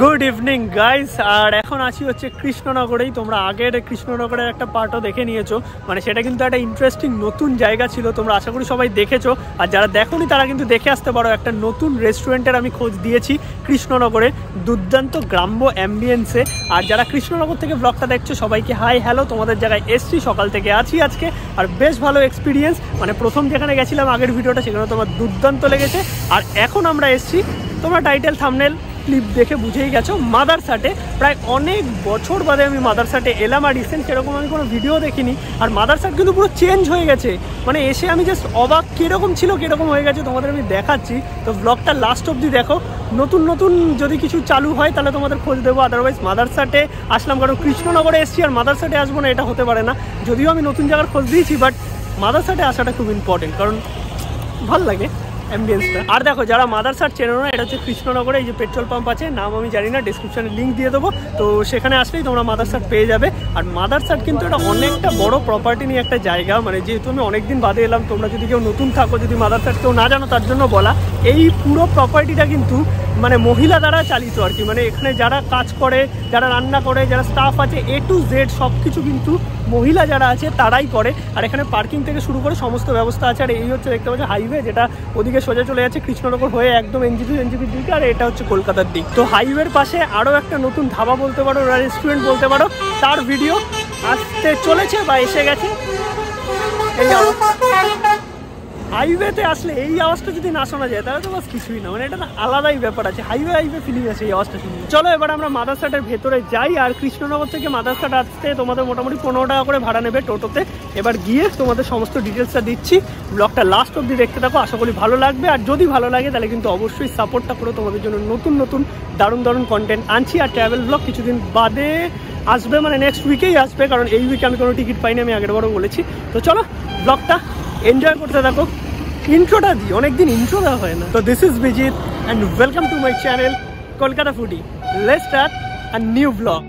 Good evening guys. আর এখন আছি হচ্ছে কৃষ্ণনগরেই। তোমরা আগের কৃষ্ণনগরের একটা পার্টও দেখে নিয়েছো, মানে সেটা কিন্তু একটা ইন্টারেস্টিং নতুন জায়গা ছিল। তোমরা আশা করি সবাই দেখেছো, আর যারা দেখোনি তারা কিন্তু দেখে আসতে পারো। একটা নতুন রেস্টুরেন্টের আমি খোঁজ দিয়েছি কৃষ্ণনগরে, দুর্দান্ত গ্রাম্য অ্যাম্বিয়েন্সে। আর যারা কৃষ্ণনগর থেকে ব্লগটা দেখছো সবাইকে হাই হ্যালো। তোমাদের জায়গায় এসছি, সকাল থেকে আছি আজকে, আর বেশ ভালো এক্সপিরিয়েন্স। মানে প্রথম যেখানে গেছিলাম আগের ভিডিওটা, সেখানে তোমার দুর্দান্ত লেগেছে। আর এখন আমরা এসছি, তোমরা টাইটেল থাম্বনেল ক্লিপ দেখে বুঝেই গেছো, মাদারসাটে। প্রায় অনেক বছর বাদে আমি মাদারসাটে এলাম, আর রিসেন্ট সেরকম আমি কোনো ভিডিও দেখিনি। আর মাদারসাট কিন্তু পুরো চেঞ্জ হয়ে গেছে, মানে এসে আমি জাস্ট অবাক, কীরকম ছিল কীরকম হয়ে গেছে তোমাদের আমি দেখাচ্ছি। তো ব্লগটা লাস্ট অবধি দেখো। নতুন নতুন যদি কিছু চালু হয় তাহলে তোমাদের খোঁজ দেবো, আদারওয়াইজ মাদারসাটে আসলাম কারণ কৃষ্ণনগরে এসছি আর মাদারসাটে আসবো না এটা হতে পারে না। যদিও আমি নতুন জায়গার খোঁজ দিয়েছি, বাট মাদারসাটে আসাটা খুব ইম্পর্টেন্ট, কারণ ভালো লাগে অ্যাম্বিয়েন্সটা। আর দেখো, যারা মাদারসাট চেনো না, এটা হচ্ছে কৃষ্ণনগরে এই যে পেট্রোল পাম্প আছে, নাম আমি জানি না, ডিসক্রিপশনে লিঙ্ক দিয়ে দেবো। তো সেখানে আসলেই তোমরা মাদারসাট পেয়ে যাবে। আর মাদারসাট কিন্তু এটা অনেকটা বড় প্রপার্টি নিয়ে একটা জায়গা, মানে যেহেতু আমি অনেকদিন বাদে এলাম, তোমরা যদি কেউ নতুন থাকো, যদি মাদারসাট কেউ না জানো তার জন্য বলা, এই পুরো প্রপার্টিটা কিন্তু মানে মহিলা দ্বারা চালিত আর কি। মানে এখানে যারা কাজ করে, যারা রান্না করে, যারা স্টাফ আছে, A to Z সব কিছু কিন্তু মহিলা যারা আছে তারাই করে। আর এখানে পার্কিং থেকে শুরু করে সমস্ত ব্যবস্থা আছে। আর এই হচ্ছে দেখতে পাচ্ছ হাইওয়ে, যেটা ওদিকে সোজা চলে যাচ্ছে কৃষ্ণনগর হয়ে একদম এনজিপির দিকে, আর এটা হচ্ছে কলকাতার দিক। তো হাইওয়ের পাশে আরও একটা নতুন ধাবা বলতে পারো, রেস্টুরেন্ট বলতে পারো, তার ভিডিও আসতে চলেছে বা এসে গেছে। এই হাইওয়েতে আসলে এই আওয়াজটা যদি না শোনা যায় তাহলে তো বাস কিছুই না, মানে এটা আলাদাই ব্যাপার আছে, হাইওয়ে ফিলিং আছে এই আওয়াজটা শুনে। চলো এবার আমরা মাদারসাটের ভেতরে যাই। আর কৃষ্ণনগর থেকে মাদারসাট আসতে তোমাদের মোটামুটি 15 টাকা করে ভাড়া নেবে টোটোতে। এবার গিয়ে তোমাদের সমস্ত ডিটেলসটা দিচ্ছি, ব্লগটা লাস্ট অবধি দেখতে থাকো, আশা করি ভালো লাগবে। আর যদি ভালো লাগে তাহলে কিন্তু অবশ্যই সাপোর্টটা করো, তোমাদের জন্য নতুন নতুন দারুণ দারুণ কন্টেন্ট আনছি। আর ট্রাভেল ব্লগ কিছুদিন বাদে আসবে, মানে নেক্সট উইকেই আসবে, কারণ এই উইকে আমি কোনো টিকিট পাইনি, আমি আগের বারও বলেছি। তো চলো ব্লগটা এনজয় করতে থাকো। ইন্ট্রোটা দিই, অনেকদিন ইন্ট্রো দেওয়া হয় না। তো this is Bijit and welcome to my channel Kolkata foodie. Let's start a new blog.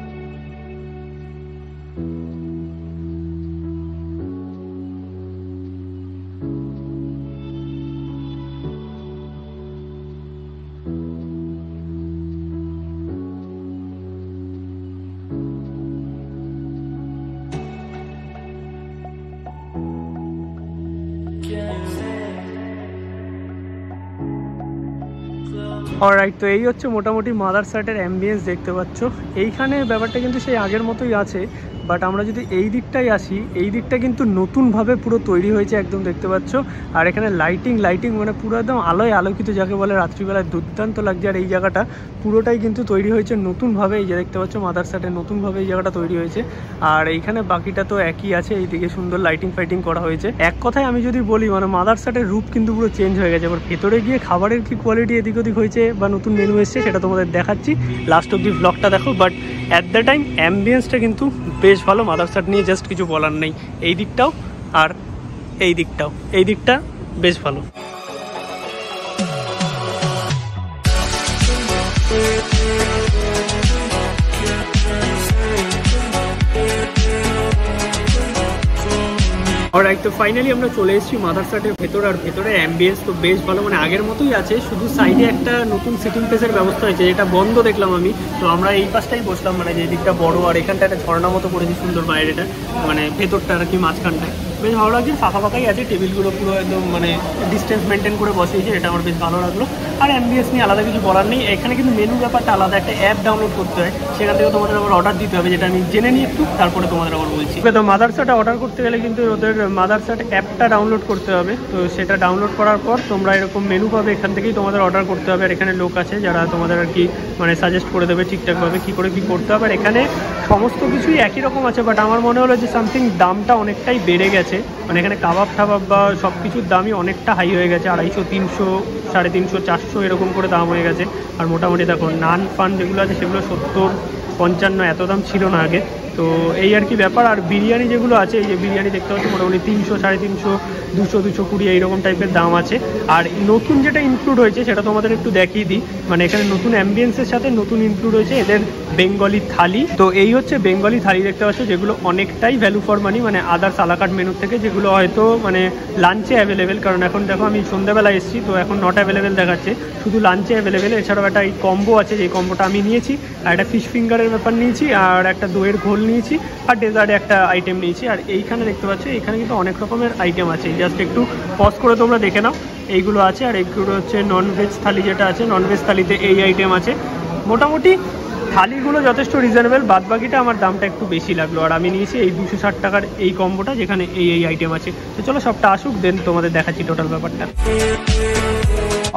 Alright, তো এই হচ্ছে মোটামুটি মাদারসাটের অ্যাম্বিয়েন্স দেখতে পাচ্ছ। এইখানে ব্যাপারটা কিন্তু সেই আগের মতোই আছে, বাট আমরা যদি এই দিকটাই আসি, এই দিকটা কিন্তু নতুনভাবে পুরো তৈরি হয়েছে একদম দেখতে পাচ্ছ। আর এখানে লাইটিং মানে পুরো একদম আলোয় আলোকিত, যাকে বলে রাত্রিবেলায় দুর্দান্ত লাগছে। আর এই জায়গাটা পুরোটাই কিন্তু তৈরি হয়েছে নতুনভাবে, এই যে দেখতে পাচ্ছ মাদারসাটে নতুনভাবে এই জায়গাটা তৈরি হয়েছে। আর এইখানে বাকিটা তো একই আছে, এইদিকে সুন্দর লাইটিং ফাইটিং করা হয়েছে। এক কথায় আমি যদি বলি, মানে মাদারসাটের রূপ কিন্তু পুরো চেঞ্জ হয়ে গেছে। এবার ভেতরে গিয়ে খাবারের কি কোয়ালিটি এদিক ওদিক হয়েছে বা নতুন মেনু এসছে সেটা তোমাদের দেখাচ্ছি, লাস্ট অব্দি ব্লগটা দেখো। বাট অ্যাট দ্য টাইম অ্যাম্বিয়েন্সটা কিন্তু বেশ ভালো। মাদারসাট নিয়ে জাস্ট কিছু বলার নেই, এই দিকটাও আর এই দিকটাও, এই দিকটা বেশ ভালো। অলরাইট, তো ফাইনালি আমরা চলে এসেছি মাদারসাটের ভেতর। আর ভেতরের অ্যাম্বিয়েন্স তো বেশ ভালো, মানে আগের মতোই আছে, শুধু সাইডে একটা নতুন সিটিং প্লেসের ব্যবস্থা হয়েছে, যেটা বন্ধ দেখলাম আমি। তো আমরা এই পাশটাই বসলাম, মানে যে দিকটা বড়, আর এখানটা একটা ঝর্ণা মতো করেছি সুন্দর বাইরেটা, মানে ভেতরটা আর কি মাঝখানটায় বেশ ভালো লাগছে। ফাঁকা ফাঁকাই আছে, টেবিলগুলো পুরো একদম মানে ডিস্টেন্স মেনটেন করে বসিয়েছে, এটা আমার বেশ ভালো লাগলো। আর অ্যাম্বিয়েন্স নিয়ে আলাদা কিছু বলার নেই। এখানে কিন্তু মেনু ব্যাপারটা আলাদা, একটা অ্যাপ ডাউনলোড করতে হয়, সেখান থেকে তোমাদের আবার অর্ডার দিতে হবে, যেটা আমি জেনে নিই একটু, তারপরে তোমাদের আবার বলছি। তো মাদারসাট অর্ডার করতে গেলে কিন্তু ওদের মাদারসাট অ্যাপটা ডাউনলোড করতে হবে। তো সেটা ডাউনলোড করার পর তোমরা এরকম মেনু পাবে, এখান থেকেই তোমাদের অর্ডার করতে হবে। আর এখানে লোক আছে যারা তোমাদের আর কি মানে সাজেস্ট করে দেবে ঠিকঠাকভাবে কী করে কী করতে হবে। আর এখানে সমস্ত কিছুই একই রকম আছে, বাট আমার মনে হলো যে সামথিং দামটা অনেকটাই বেড়ে গেছে। মানে এখানে কাবাব টাবাব বা সব কিছুর দামই অনেকটা হাই হয়ে গেছে, 250, 300, 350, 400 এরকম করে দাম হয়ে গেছে। আর মোটামুটি দেখো নান ফান যেগুলো আছে সেগুলো 70, 55 এত দাম ছিল না আগে। তো এই আর কি ব্যাপার। আর বিরিয়ানি যেগুলো আছে, এই যে বিরিয়ানি দেখতে পাচ্ছি মোটামুটি 300, 350, 200, 220 এইরকম টাইপের দাম আছে। আর নতুন যেটা ইনক্লুড হয়েছে সেটা তোমাদের একটু দেখিয়ে দিই। মানে এখানে নতুন অ্যাম্বিয়েন্সের সাথে নতুন ইনক্লুড হয়েছে এদের বেঙ্গলি থালি। তো এই হচ্ছে বেঙ্গলি থালি দেখতে পাচ্ছ, যেগুলো অনেকটাই ভ্যালু ফর মানি, মানে আদার্স আলাকাট মেনুর থেকে, যেগুলো হয়তো মানে লাঞ্চে অ্যাভেলেবেল। কারণ এখন দেখো আমি সন্ধ্যাবেলা এসেছি, তো এখন নট অ্যাভেলেবেল দেখাচ্ছে, শুধু লাঞ্চে অ্যাভেলেবেল। এছাড়াও একটা এই কম্বো আছে, যে কম্বোটা আমি নিয়েছি, আর একটা ফিশ ফিঙ্গারের ব্যাপার নিয়েছি, আর একটা দইয়ের ঘোল নিয়েছি, আর ডেজার্টে একটা আইটেম নিয়েছি। আর এইখানে দেখতে পাচ্ছ এখানে কিন্তু অনেক রকমের আইটেম আছে, জাস্ট একটু পজ করে তোমরা দেখে নাও। এইগুলো আছে, আর এইগুলো হচ্ছে ননভেজ থালি যেটা আছে, ননভেজ থালিতে এই আইটেম আছে। মোটামুটি থালিগুলো যথেষ্ট রিজনেবল, বাদবাকিটা আমার দামটা একটু বেশি লাগলো। আর আমি নিয়েছি এই 260 টাকার এই কম্বোটা, যেখানে এই আইটেম আছে। তো চলো সবটা আসুক, দেন তোমাদের দেখাচ্ছি টোটাল ব্যাপারটা।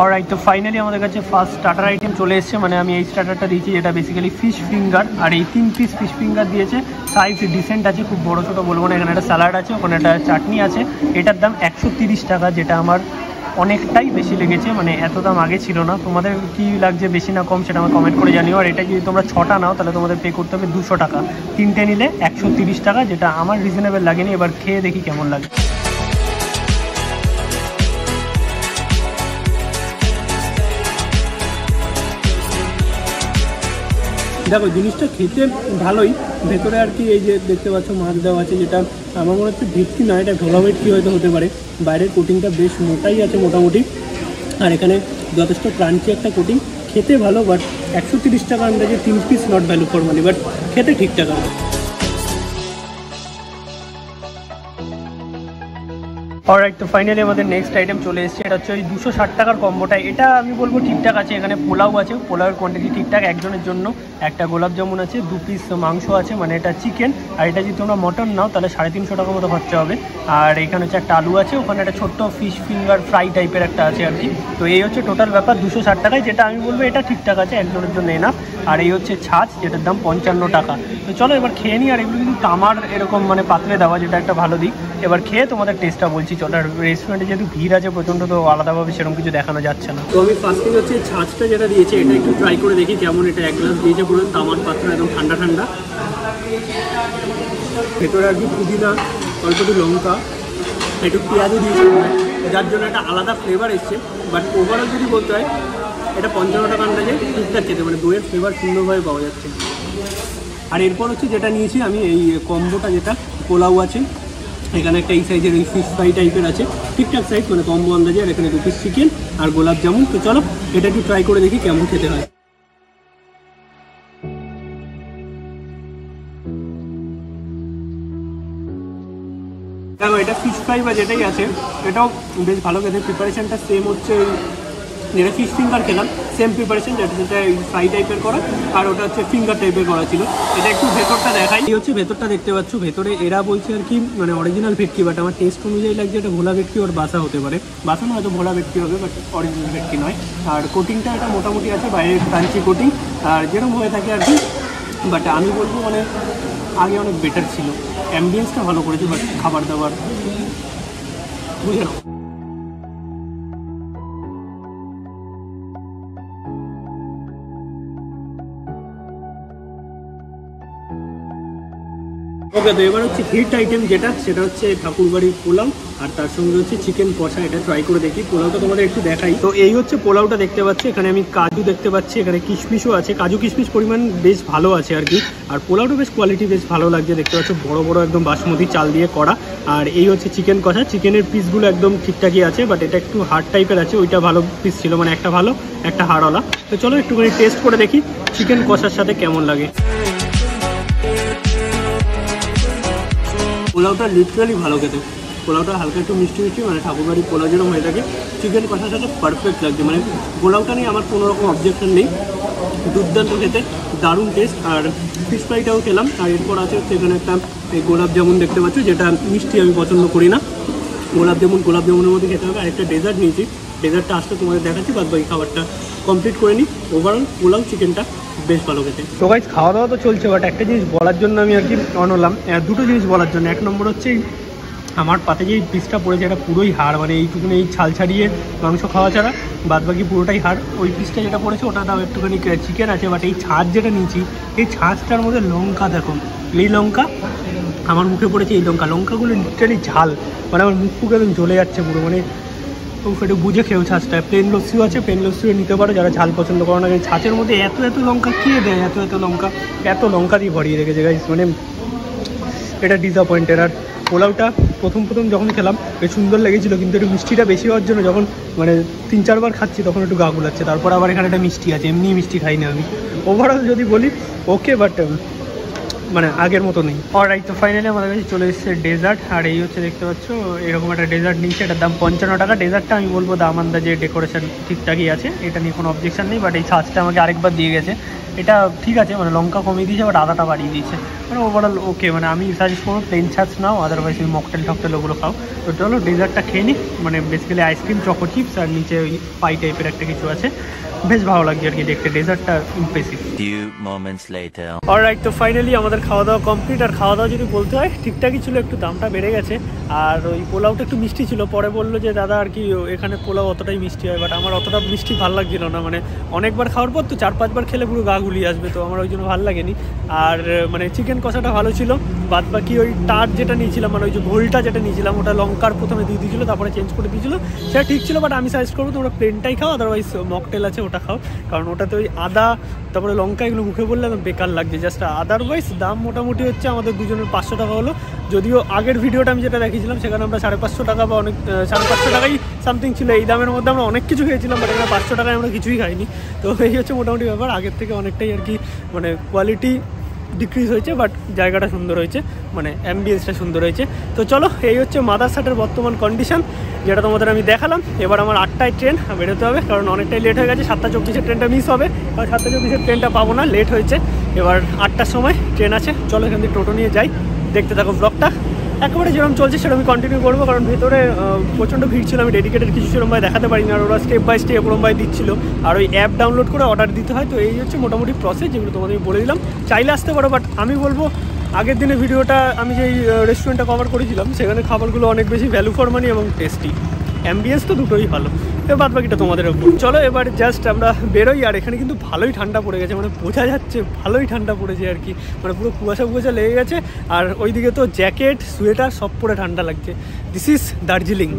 অলরাইট, তো ফাইনালি আমাদের কাছে ফার্স্ট স্টার্টার আইটেম চলে এসছে। মানে আমি এই স্টার্টারটা দিয়েছি, যেটা বেসিক্যালি ফিশ ফিঙ্গার, আর এই 3 পিস ফিশ ফিঙ্গার দিয়েছে। সাইজ ডিসেন্ট আছে, খুব বড়ো ছোটো বলবো না। এখানে একটা স্যালাড আছে, ওখানে একটা চাটনি আছে। এটার দাম 130 টাকা, যেটা আমার অনেকটাই বেশি লেগেছে। মানে এত দাম আগে ছিল না। তোমাদের কি লাগছে, বেশি না কম, সেটা আমার কমেন্ট করে জানিও। আর এটা যদি তোমরা 6টা নাও তাহলে তোমাদের পে করতে হবে 200 টাকা, 3টে নিলে 130 টাকা, যেটা আমার রিজনেবল লাগেনি। এবার খেয়ে দেখি কেমন লাগে। দেখো জিনিসটা খেতে ভালোই, ভেতরে আর কি এই যে দেখতে পাচ্ছ মাছ দেওয়া আছে, যেটা আমার মনে হচ্ছে ভেটকি না, এটা ঢোলা ভেটকি হয়তো হতে পারে। বাইরের কোটিংটা বেশ মোটাই আছে মোটামুটি, আর এখানে যথেষ্ট ক্রাঞ্চি একটা কোটিং, খেতে ভালো। বাট 130 টাকা আন্দাজে 3 piece, not value for money, but খেতে ঠিকঠাক আছে। অলরাইট, তো ফাইনালি আমাদের নেক্সট আইটেম চলে এসেছে। এটা হচ্ছে ওই 260 টাকার কম্বোটা। এটা আমি বলবো ঠিকঠাক আছে। এখানে পোলাও আছে, পোলাওয়ের কোয়ান্টিটি ঠিকঠাক, একজনের জন্য একটা গোলাপ জামুন আছে, 2 পিস মাংস আছে, মানে এটা চিকেন। আর এটা যদি তোমরা মটন নাও তাহলে 350 টাকার মতো খরচা হবে। আর এখানে হচ্ছে একটা আলু আছে, ওখানে একটা ছোট্ট ফিশ ফিঙ্গার ফ্রাই টাইপের একটা আছে আর কি। তো এই হচ্ছে টোটাল ব্যাপার 260 টাকায়, যেটা আমি বলবো এটা ঠিকঠাক আছে, একজনের জন্য এনাফ। আর এই হচ্ছে ছাঁচ, যেটার দাম 55 টাকা। তো চলো এবার খেয়ে নিই। আর এগুলো কিন্তু তামার এরকম মানে পাতলে দেওয়া, যেটা একটা ভালো দিক। এবার খেয়ে তোমাদের টেস্টটা বলছি। চলো, আর রেস্টুরেন্টে যেহেতু ভিড় আছে প্রচণ্ড, তো আলাদাভাবে সেরকম কিছু দেখানো যাচ্ছে না। তো আমি ফার্স্টিং হচ্ছে ছাঁচটা যেটা দিয়েছে, এটা একটু ট্রাই করে দেখি কেমন। এটা 1 গ্লাস দিয়েছে পুরো তামার পাত্র, একদম ঠান্ডা ঠান্ডা। ভেতরে আর কি পুদিনা, অল্প একটু লঙ্কা, একটু পেঁয়াজও দিয়েছে, যার জন্য একটা আলাদা ফ্লেভার এসছে। বাট ওভারঅল যদি বলতে হয়, এটা 55 টাকা আন্দাজে ঠিকঠাক খেতে, মানে দইয়ের ফ্লেভার সুন্দরভাবে পাওয়া যাচ্ছে। আর এরপর হচ্ছে যেটা নিয়েছি আমি, এই কম্বোটা, যেটা পোলাও আছে, এখানে একটা এই সাইজের ওই ফিশ ফ্রাই টাইপের আছে, ঠিকঠাক সাইজ, মানে কম্বো আন্দাজে। আর এখানে 2 পিস চিকেন আর গোলাপ জামুন। তো চলো এটা একটু ট্রাই করে দেখি কেমন খেতে হয়। দেখো এটা ফিশ ফ্রাই বা যেটাই আছে, এটাও বেশ ভালো খেতে। প্রিপারেশনটা সেম হচ্ছে, যেটা ফিশ ফিঙ্গার খেলাম সেম প্রিপারেশন, যেটা ফ্রাই টাইপের করা, আর ওটা হচ্ছে ফিঙ্গার টাইপের করা ছিল। এটা একটু ভেতরটা দেখাই। এই হচ্ছে ভেতরটা দেখতে পাচ্ছ, ভেতরে এরা বলছে আর কি মানে অরিজিনাল ভেটকি, বাট আমার টেস্ট অনুযায়ী লাগছে এটা ভোলা ভেটকি, ওর বাসা হতে পারে। বাসা না, হয়তো ভোলা ভেটকি হবে, বাট অরিজিনাল ভেটকি নয়। আর কোটিংটা এটা মোটামুটি আছে, বাইরে ক্রাঞ্চি কোটিং, আর যেরকম হয়ে থাকে আর কি। বাট আমি বলবো মানে আগে অনেক বেটার ছিল, অ্যাম্বিয়েন্সটা ভালো করেছে, বাট খাবার দাবার বুঝে নাও। ওকে, তো এবার হচ্ছে হিট আইটেম যেটা, সেটা হচ্ছে ঠাকুরবাড়ির পোলাও, আর তার সঙ্গে হচ্ছে চিকেন কষা। এটা ট্রাই করে দেখি। পোলাওটা তোমাদের একটু দেখাই। তো এই হচ্ছে পোলাওটা দেখতে পাচ্ছি, এখানে আমি কাজু দেখতে পাচ্ছি, এখানে কিশমিশও আছে, কাজু কিশমিশ পরিমাণ বেশ ভালো আছে আর কি। আর পোলাওটা বেশ কোয়ালিটি বেশ ভালো লাগছে, দেখতে পাচ্ছ বড় বড় একদম বাসমতি চাল দিয়ে করা। আর এই হচ্ছে চিকেন কষা, চিকেনের পিসগুলো একদম ঠিকঠাকই আছে, বাট এটা একটু হার্ড টাইপের আছে, ওইটা ভালো পিস ছিল, মানে একটা ভালো একটা হাড়ওয়ালা। তো চলো একটুখানি টেস্ট করে দেখি চিকেন কষার সাথে কেমন লাগে। পোলাওটা লিটারালি ভালো খেতে, পোলাওটা হালকা একটু মিষ্টি মিষ্টি, মানে ঠাকুরবাড়ির পোলাও যেরকম হয়ে থাকে, চিকেন কষার সাথে পারফেক্ট লাগছে। মানে পোলাওটা নিয়ে আমার কোনো রকম অবজেকশন নেই, দুর্দান্ত খেতে, দারুণ টেস্ট। আর ফিশ ফ্রাইটাও খেলাম। আর এরপর আছে হচ্ছে এখানে একটা এই গোলাপ জামুন দেখতে পাচ্ছ, যেটা মিষ্টি আমি পছন্দ করি না। গোলাপ জামুনের মধ্যে খেতে হবে। আর একটা ডেজার্ট নিয়েছি, ডেজার্টটা আসলে তোমাদের দেখাচ্ছি, বাদ বাকি খাবারটা কমপ্লিট করে নিই। ওভারঅল পোলাও চিকেনটা বেশ ভালো খেতে। তো গাইস, খাওয়া দাওয়া তো চলছে, বাট একটা জিনিস বলার জন্য আমি আর কি অনলাম, দুটো জিনিস বলার জন্য। 1 নম্বর হচ্ছে আমার পাতে যে পিসটা পড়েছে, এটা পুরোই হাড়, মানে এইটুকুনি এই ছাল ছাড়িয়ে মাংস খাওয়া ছাড়া বাদ বাকি পুরোটাই হাড়। ওই পিসটা যেটা পড়েছে ওটা দাও একটুখানি চিকেন আছে, বাট এই ছাঁচ যেটা নিয়েছি, এই ছাঁচটার মধ্যে লঙ্কা দেখো, এই লঙ্কা আমার মুখে পড়েছে, এই লঙ্কাগুলো লিটারালি ঝাল, মানে আমার মুখ ফুক একদম জ্বলে যাচ্ছে পুরো, মানে একটু বুঝে খেয়েও ছাঁচটা। প্লেন লস্যিও আছে, প্লেন লস্যিও নিতে পারো যারা ঝাল পছন্দ করো না। ছাঁচের মধ্যে এত লঙ্কা কে দেয়, এত লঙ্কা দিয়ে ভরিয়ে রেখেছে গাইস, মানে এটা ডিসঅ্যাপয়েন্টেড। আর পোলাওটা প্রথম যখন খেলাম বেশ সুন্দর লেগেছিলো, কিন্তু একটু মিষ্টিটা বেশি হওয়ার জন্য যখন মানে 3-4 বার খাচ্ছি তখন একটু গা গুলাচ্ছে। তারপর আবার এখানে একটা মিষ্টি আছে, এমনি মিষ্টি খাই না আমি। ওভারঅল যদি বলি ওকে, বাট মানে আগের মতো নেই। অলরাইট, তো ফাইনালি আমাদের কাছে চলে এসেছে ডেজার্ট। আর এই হচ্ছে দেখতে পাচ্ছ এরকম একটা ডেজার্ট নিচ্ছে, এটার দাম 55 টাকা। ডেজার্টটা আমি বলবো দাম আন্দাজে ডেকোরেশন ঠিকঠাকই আছে, এটা নিয়ে কোনো অবজেকশন নেই। বাট এই ছাঁচটা আমাকে আরেকবার দিয়ে গেছে, এটা ঠিক আছে, মানে লঙ্কা কমিয়ে দিয়েছে বাট আদাটা বাড়িয়ে দিয়েছে, মানে ওভারঅল ওকে। মানে আমি সাজেস্ট করবো প্লেন ছাঁচ নাও, আদারওয়াইজ ওই মকটেল টকটেল ওগুলো খাও। তো চলো ডেজার্টটা খেয়ে নিই। মানে বেসিক্যালি আইসক্রিম, চকো চিপস আর নিচে ওই পাই টাইপের একটা কিছু আছে, বেশ ভালো লাগছে আর কি দেখতে। ডেজার্টটা ইমপ্রেসিভ। অলরাইট, তো ফাইনালি আমাদের খাওয়া দাওয়া কমপ্লিট। আর খাওয়া দাওয়া যদি বলতে হয় ঠিকঠাকই ছিল, একটু দামটা বেড়ে গেছে। আর ওই পোলাওটা একটু মিষ্টি ছিল, পরে বললো যে দাদা আর কি এখানে পোলাও অতটাই মিষ্টি হয়, বাট আমার অতটা মিষ্টি ভালো লাগছিল না। মানে অনেকবার খাওয়ার পর তো 4-5 বার খেলে পুরো গা গুলিয়ে আসবে, তো আমার ওই জন্য ভালো লাগেনি। আর মানে চিকেন কষাটা ভালো ছিল, বাদ বাকি ওই টার যেটা নিয়েছিলাম, মানে ওই যে ঘোলটা যেটা নিয়েছিলাম ওটা লঙ্কার প্রথমে দিয়ে দিয়েছিলো, তারপরে চেঞ্জ করে দিয়েছিলো, সেটা ঠিক ছিল। বাট আমি সাজেস্ট করবো তোমরা প্লেনটাই খাও, আদারওয়াইজ মকটেল আছে ওটা খাও, কারণ ওটাতে ওই আদা তারপরে লঙ্কা এগুলো মুখে বললে বেকার লাগছে জাস্ট। আদারওয়াইজ দাম মোটামুটি হচ্ছে আমাদের দুজনের 500 টাকা হলো। যদিও আগের ভিডিওটা আমি যেটা দেখিয়েছিলাম সেখানে আমরা 550 টাকা বা অনেক 550 টাকাই সামথিং ছিল। এই দামের মধ্যে আমরা অনেক কিছু খেয়েছিলাম, বাট এখানে 500 টাকায় আমরা কিছুই খাইনি। তো এই হচ্ছে মোটামুটি ব্যাপার, আগের থেকে অনেকটাই আর কি মানে কোয়ালিটি ডিক্রিজ হয়েছে, বাট জায়গাটা সুন্দর হয়েছে, মানে অ্যাম্বিয়েন্সটা সুন্দর হয়েছে। তো চলো, এই হচ্ছে মাদারসাটের বর্তমান কন্ডিশন, যেটা তোমাদের আমি দেখালাম। এবার আমার 8টায় ট্রেন বেরোতে হবে, কারণ অনেকটাই লেট হয়ে গেছে। 7:24 ট্রেনটা মিস হবে, কারণ 7:24 ট্রেনটা পাবো না, লেট হয়েছে। এবার 8টার সময় ট্রেন আছে, চলো এখান থেকে টোটো নিয়ে যাই। দেখতে থাকো ব্লগটা, একেবারে যেরকম চলছে সেরকম কন্টিনিউ করবো, কারণ ভেতরে প্রচণ্ড ভিড় ছিল, আমি ডেডিকেটেড কিছু সেরকমভাবে দেখাতে পারিনি। আর ওরা স্টেপ বাই স্টেপ ওরমভাবে দিচ্ছিলো, আর ওই অ্যাপ ডাউনলোড করে অর্ডার দিতে হয়। তো এই হচ্ছে মোটামুটি প্রসেস, যেগুলো তোমাদের বলে দিলাম। চাইলে আসতে পারো, বাট আমি বলবো আগের দিনে ভিডিওটা আমি যেই রেস্টুরেন্টটা কভার করেছিলাম সেখানে খাবারগুলো অনেক বেশি ভ্যালু ফর মানি এবং টেস্টি, অ্যাম্বিয়েন্স তো দুটোই ভালো। এবার বাদ বাকিটা তোমাদের উপর। চলো এবার জাস্ট আমরা বেরোই। আর এখানে কিন্তু ভালোই ঠান্ডা পড়ে গেছে, মানে বোঝা যাচ্ছে ভালোই ঠান্ডা পড়েছে আর কি, মানে পুরো কুয়াশা লেগে গেছে। আর ওইদিকে তো জ্যাকেট সোয়েটার সব পরে ঠান্ডা লাগছে। This is Darjeeling.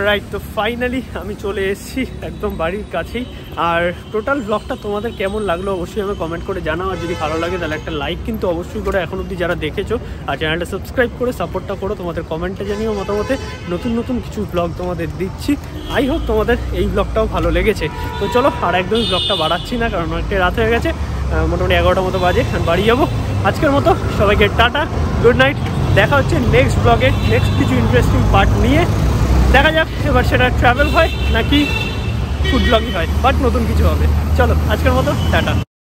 রাইট, তো ফাইনালি আমি চলে এসেছি একদম বাড়ির কাছেই। আর টোটাল ব্লগটা তোমাদের কেমন লাগলো অবশ্যই আমি কমেন্ট করে জানাও। আর যদি ভালো লাগে তাহলে একটা লাইক কিন্তু অবশ্যই করে এখন অবধি যারা দেখেছো, আর চ্যানেলটা সাবস্ক্রাইব করে সাপোর্টটা করো। তোমাদের কমেন্টে জানিও মতামতে, নতুন কিছু ব্লগ তোমাদের দিচ্ছি। আই হোপ তোমাদের এই ব্লগটাও ভালো লেগেছে। তো চলো আর একদমই ব্লগটা বাড়াচ্ছি না, কারণ অনেকটাই রাত হয়ে গেছে, মোটামুটি 11টার মতো বাজে, বাড়ি যাবো। আজকের মতো সবাইকে টাটা, গুড নাইট। দেখা হচ্ছে নেক্সট ব্লগে, নেক্সট কিছু ইন্টারেস্টিং পার্ট নিয়ে। দেখা যাক এবার সেটা ট্রাভেল হয় নাকি ফুড ব্লগই হয়, বাট নতুন কিছু হবে। চলো আজকের মতো টাটা।